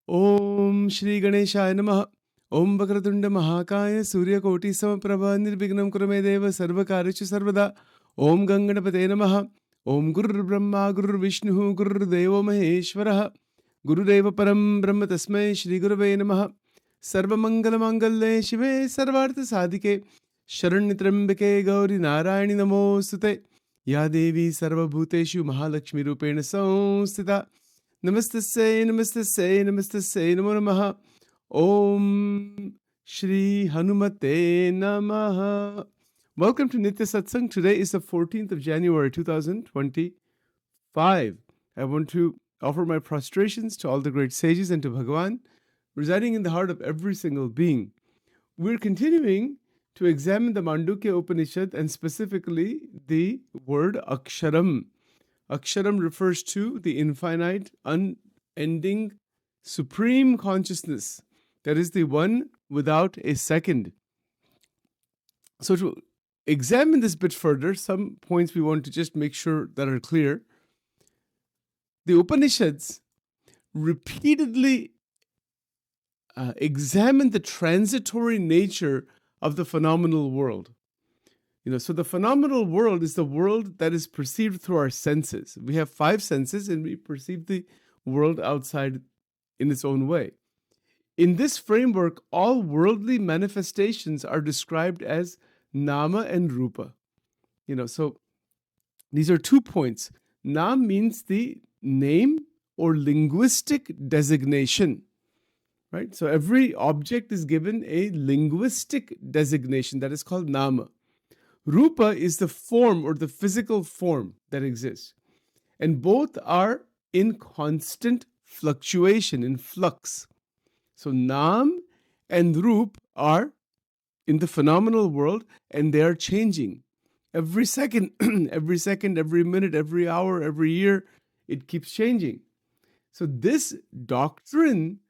Om Shri Ganeshaya Namaha. Om Vakratunda Mahakaya Surya Koti Samaprabha Nirvignam Kurame Deva Sarvakarishu Sarvada. Om Ganganapate Namaha. Om Guru Brahma Guru Vishnu Guru Deva Maheshwaraha. Guru Deva Param Brahma Tasmai Shri Gurave Namaha. Sarva Mangala Mangalle Shive Sarvartha Sadhike Sharanyatrambike Gauri Narayani Namosute. Ya Devi Sarva Bhuteshu Mahalakshmi Rupena Samstita. Namaste Say, Namaste Say, Namaste Say, Namo Namaha. Om Shri Hanumate Namaha. Welcome to Nitya Satsang. Today is the 14th of January 2025. I want to offer my prostrations to all the great sages and to Bhagavan, residing in the heart of every single being. We're continuing to examine the Mandukya Upanishad and specifically the word Aksharam. Aksharam refers to the infinite, unending, supreme consciousness. That is the one without a second. So to examine this bit further, some points we want to just make sure that are clear. The Upanishads repeatedly examine the transitory nature of the phenomenal world. So the phenomenal world is the world that is perceived through our senses. We have 5 senses and we perceive the world outside in its own way. In this framework, all worldly manifestations are described as nama and rupa. So these are 2 points. Nam means the name or linguistic designation, right? So every object is given a linguistic designation that is called nama. Rupa is the form or the physical form that exists. And both are in constant fluctuation, in flux. So Nam and Rup are in the phenomenal world and they are changing. Every second, every minute, every hour, every year, it keeps changing. So this doctrine,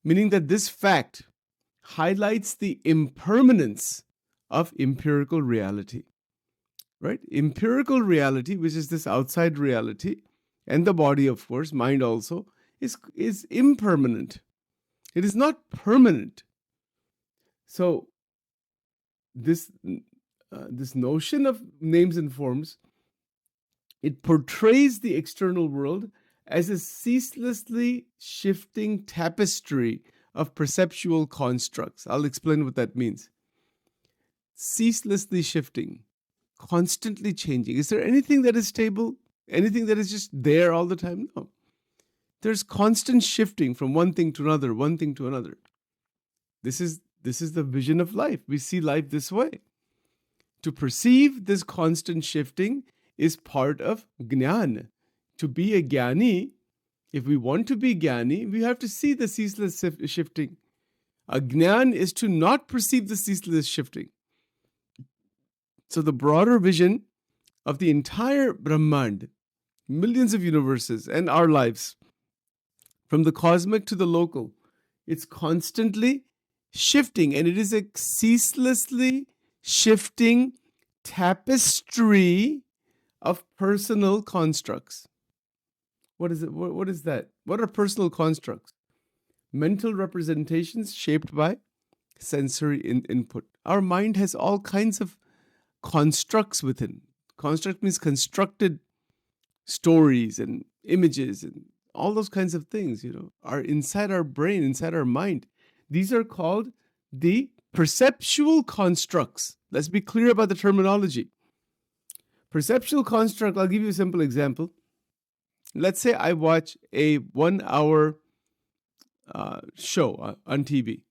meaning that this fact, highlights the impermanence of empirical reality, right? Empirical reality, which is this outside reality, and the body, of course, mind also, is impermanent. It is not permanent. So this notion of names and forms, it portrays the external world as a ceaselessly shifting tapestry of perceptual constructs. I'll explain what that means. Ceaselessly shifting, constantly changing. Is there anything that is stable? Anything that is just there all the time? No. There's constant shifting from one thing to another, one thing to another. This is the vision of life. We see life this way. To perceive this constant shifting is part of Jnana. To be a Jnani, if we want to be Jnani, we have to see the ceaseless shifting. Ajnan is to not perceive the ceaseless shifting. So the broader vision of the entire Brahman, millions of universes and our lives, from the cosmic to the local, it's constantly shifting, and it is a ceaselessly shifting tapestry of personal constructs. What is it? What is that? What are personal constructs? Mental representations shaped by sensory input. Our mind has all kinds of constructs within. Construct means constructed stories and images and all those kinds of things, are inside our brain, inside our mind. These are called the perceptual constructs. Let's be clear about the terminology. Perceptual construct, I'll give you a simple example. Let's say I watch a 1-hour show on TV.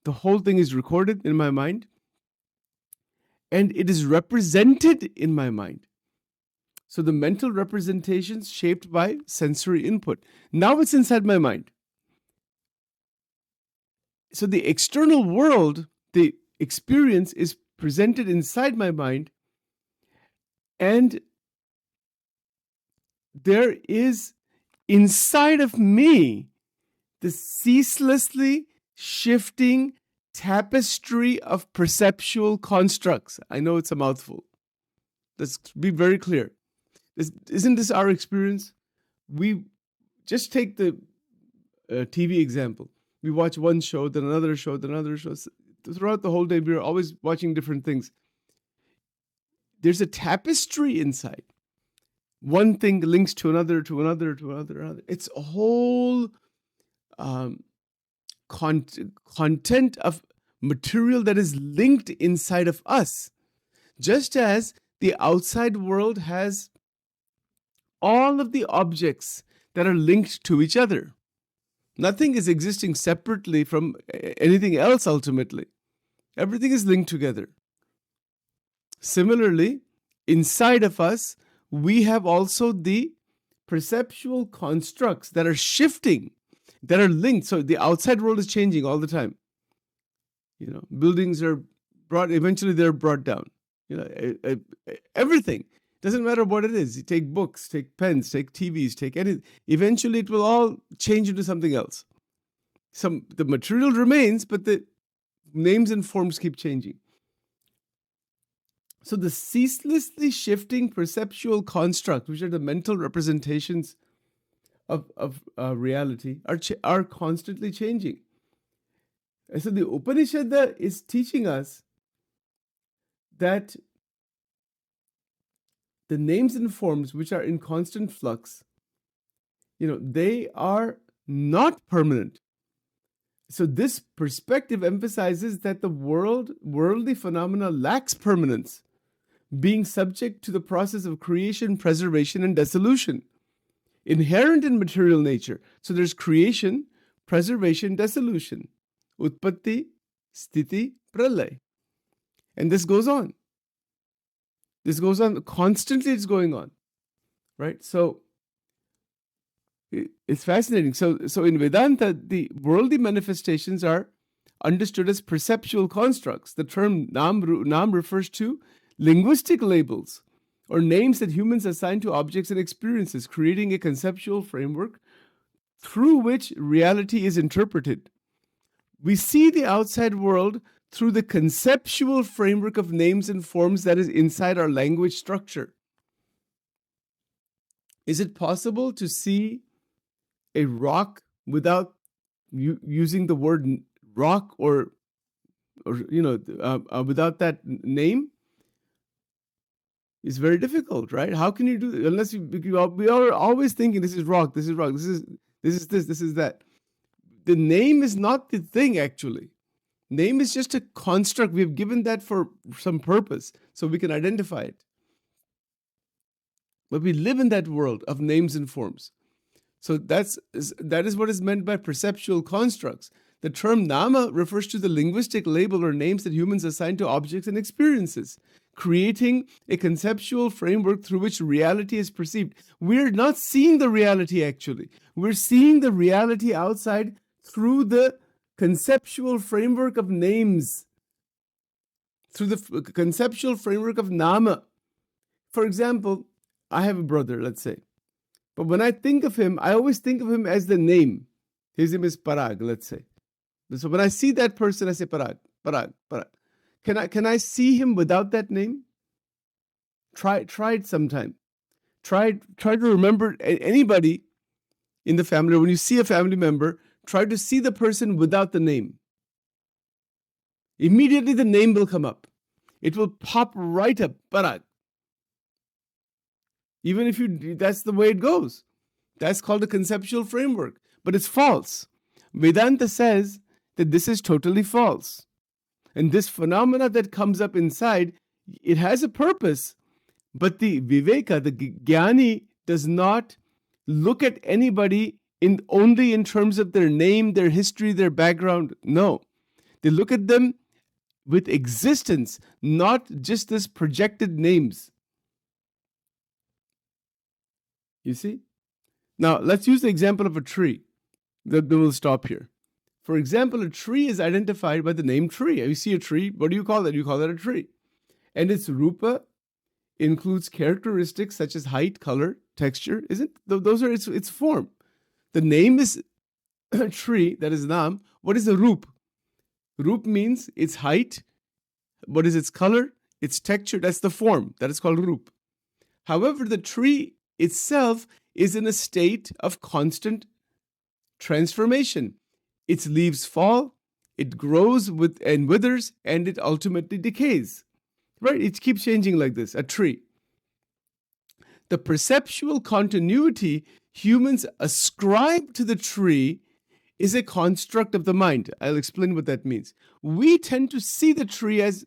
The whole thing is recorded in my mind, and it is represented in my mind. So the mental representations shaped by sensory input. Now it's inside my mind. So the external world, the experience is presented inside my mind, and there is inside of me the ceaselessly shifting tapestry of perceptual constructs. I know it's a mouthful. Let's be very clear. Isn't this our experience? We just take the TV example. We watch one show, then another show, then another show. Throughout the whole day, we're always watching different things. There's a tapestry inside. One thing links to another, to another, to another. It's a whole content of material that is linked inside of us. Just as the outside world has all of the objects that are linked to each other. Nothing is existing separately from anything else ultimately. Everything is linked together. Similarly, inside of us, we have also the perceptual constructs that are shifting, that are linked. So the outside world is changing all the time. Buildings are eventually they're brought down. Everything. Doesn't matter what it is. You take books, take pens, take TVs, take anything. Eventually it will all change into something else. The material remains, but the names and forms keep changing. So the ceaselessly shifting perceptual construct, which are the mental representations of reality, are constantly changing. And so the Upanishad is teaching us that the names and forms which are in constant flux, they are not permanent. So this perspective emphasizes that the worldly phenomena lacks permanence, being subject to the process of creation, preservation, and dissolution, inherent in material nature. So there's creation, preservation, dissolution, utpatti, sthiti, pralay. And this goes on. This goes on constantly. It's going on, right? So it's fascinating. So in Vedanta, the worldly manifestations are understood as perceptual constructs. The term nam refers to linguistic labels or names that humans assign to objects and experiences, creating a conceptual framework through which reality is interpreted. We see the outside world through the conceptual framework of names and forms that is inside our language structure. Is it possible to see a rock without using the word rock or without that name? It's very difficult, right? How can you do it? Unless we are always thinking this is rock, this is rock, this is that. The name is not the thing actually. Name is just a construct. We've given that for some purpose so we can identify it. But we live in that world of names and forms. So that is what is meant by perceptual constructs. The term nama refers to the linguistic label or names that humans assign to objects and experiences, creating a conceptual framework through which reality is perceived. We're not seeing the reality actually. We're seeing the reality outside through the conceptual framework of names, through the conceptual framework of nama. For example, I have a brother, let's say. But when I think of him, I always think of him as the name. His name is Parag, let's say. So when I see that person, I say Parag, Parag, Parag. Can I see him without that name? Try it sometime. Try to remember anybody in the family, or when you see a family member, try to see the person without the name. Immediately the name will come up. It will pop right up, Parag. Even if that's the way it goes. That's called a conceptual framework. But it's false. Vedanta says that this is totally false. And this phenomena that comes up inside, it has a purpose. But the viveka, the jnani, does not look at anybody only in terms of their name, their history, their background. No. They look at them with existence, not just as projected names. You see? Now, let's use the example of a tree. Then we'll stop here. For example, a tree is identified by the name tree. You see a tree, what do you call that? You call that a tree. And its rupa includes characteristics such as height, color, texture, isn't? Those are its form. The name is a tree, that is nam. What is the roop? Roop means its height. What is its color? Its texture, that's the form. That is called roop. However, the tree itself is in a state of constant transformation. Its leaves fall, it grows and withers, and it ultimately decays. Right? It keeps changing like this, a tree. The perceptual continuity humans ascribe to the tree is a construct of the mind. I'll explain what that means. We tend to see the tree as,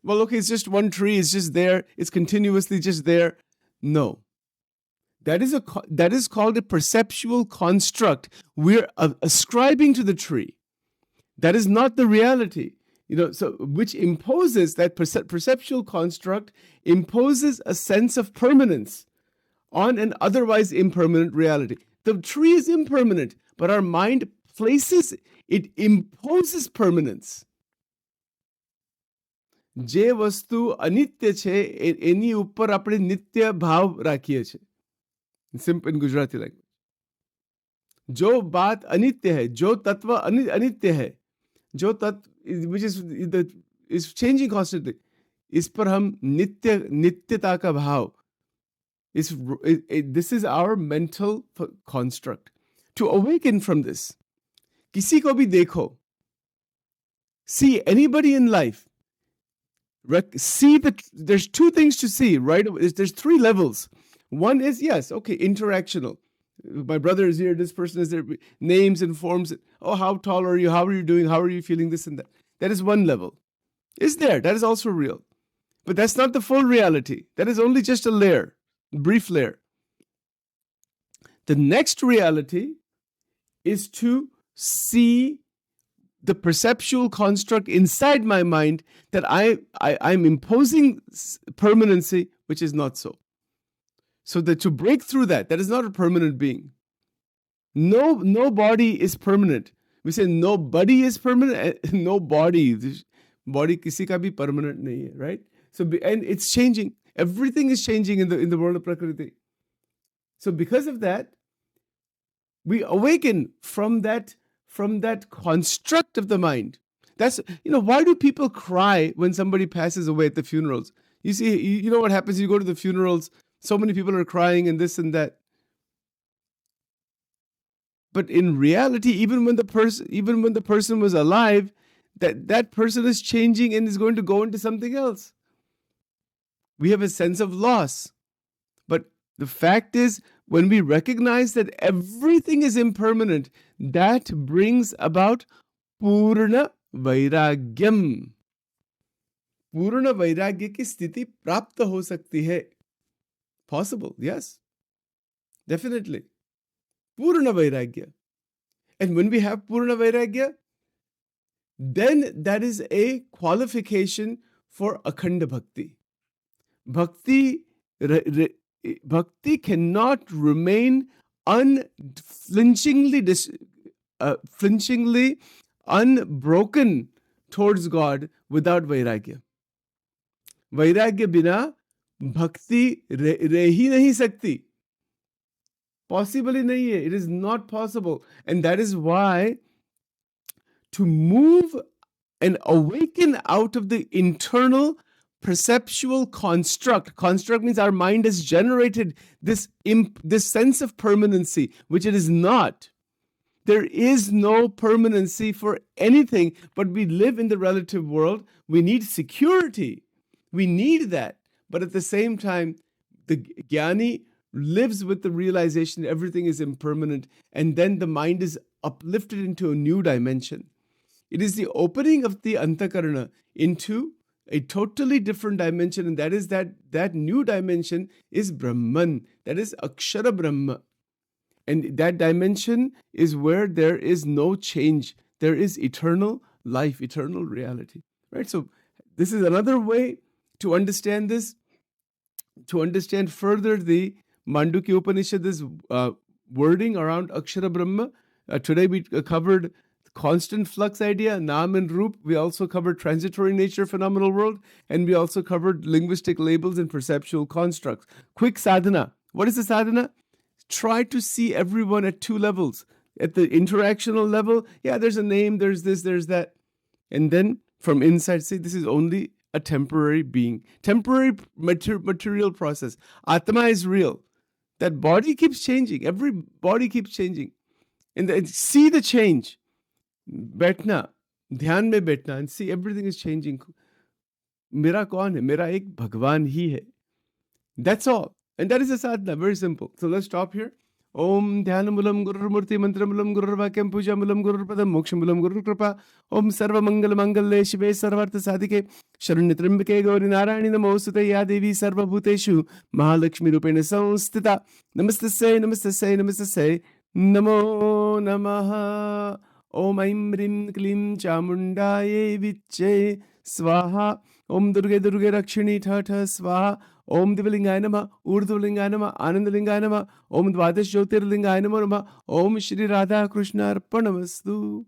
well, okay, it's just one tree, it's just there, it's continuously just there. No. That is called a perceptual construct. We're ascribing to the tree. That is not the reality. So which imposes, that perceptual construct imposes a sense of permanence on an otherwise impermanent reality. The tree is impermanent, but our mind imposes permanence. જે વસ્તુ અનિત્ય છે એની ઉપર આપણે નિત્ય ભાવ રાખીએ છીએ. Simple in Gujarati language. जो बात अनित्य है, जो तत्व अनित्य है, जो तत्व which is changing constantly, इस पर हम नित्यता का भाव, this is our mental construct. To awaken from this, किसी को भी देखो, see anybody in life, see that there's two things to see, right? There's three levels. One is, yes, okay, interactional. My brother is here, this person is there, names and forms. Oh, how tall are you? How are you doing? How are you feeling? This and that. That is one level. Is there. That is also real. But that's not the full reality. That is only just a layer, brief layer. The next reality is to see the perceptual construct inside my mind that I'm imposing permanency, which is not so. So that to break through that is not a permanent being. No body is permanent. We say nobody is permanent. No body. Body kisi ka bhi permanent nahi hai, right? So and it's changing. Everything is changing in the world of Prakriti. So because of that, we awaken from that construct of the mind. That's, why do people cry when somebody passes away at the funerals? You see, you know what happens? You go to the funerals, so many people are crying and this and that. But in reality, even when the person was alive, that person is changing and is going to go into something else. We have a sense of loss. But the fact is, when we recognize that everything is impermanent, that brings about Purna Vairagyam. Purna Vairagya ki sthiti prapta ho sakti hai. Possible, yes. Definitely. Purna Vairagya. And when we have Purna Vairagya, then that is a qualification for Akhanda Bhakti. Bhakti cannot remain flinchingly unbroken towards God without Vairagya. Vairagya bina Bhakti reh hi nahi sakti. Possible hi nahi hai. It is not possible. And that is why to move and awaken out of the internal perceptual construct means our mind has generated this sense of permanency, which it is not. There is no permanency for anything, but we live in the relative world. We need security. We need that. But at the same time, the Jnani lives with the realization that everything is impermanent, and then the mind is uplifted into a new dimension. It is the opening of the Antakarana into a totally different dimension, and that is that new dimension is Brahman. That is Akshara Brahma. And that dimension is where there is no change. There is eternal life, eternal reality. Right? So this is another way to understand this. To understand further the Mandukya Upanishad's wording around Akshara Brahma. Today we covered constant flux idea, Nam and Roop. We also covered transitory nature, phenomenal world, and we also covered linguistic labels and perceptual constructs. Quick sadhana. What is the sadhana? Try to see everyone at two levels. At the interactional level, yeah, there's a name, there's this, there's that. And then from inside, say, this is only a temporary being. Temporary material process. Atma is real. That body keeps changing. Every body keeps changing. and see the change. बैठना, ध्यान में बैठना and see everything is changing. मेरा कौन है? मेरा एक भगवान ही है. That's all. And that is a sadhana, very simple. So let's stop here. Om Dhyanamulam Gururmurti Mantramulam Gururvakyam Pujamulam Gururpadam Mokshamulam Gurukripa Om Sarva Mangala Mangale Shive Sarvartha Sadhike Sharanyatrimbake Gauri Narayani Namosute Ya Devi Sarva Bhuteshu Mahalakshmi Rupena Samstita Namaste Se Namaste Se Namaste Se Namo Namaha Om Aim Rim Klim Chamundaye Viche Swaha Om Durge Durge Rakshini Tha Swaha Om Divalingaye Namah, Urdhvalingaye Namah, Anandalingaye Namah, Om Dvadesh Jyotirlingaye Namah, Om Shri Radha Krishna Arpanamastu.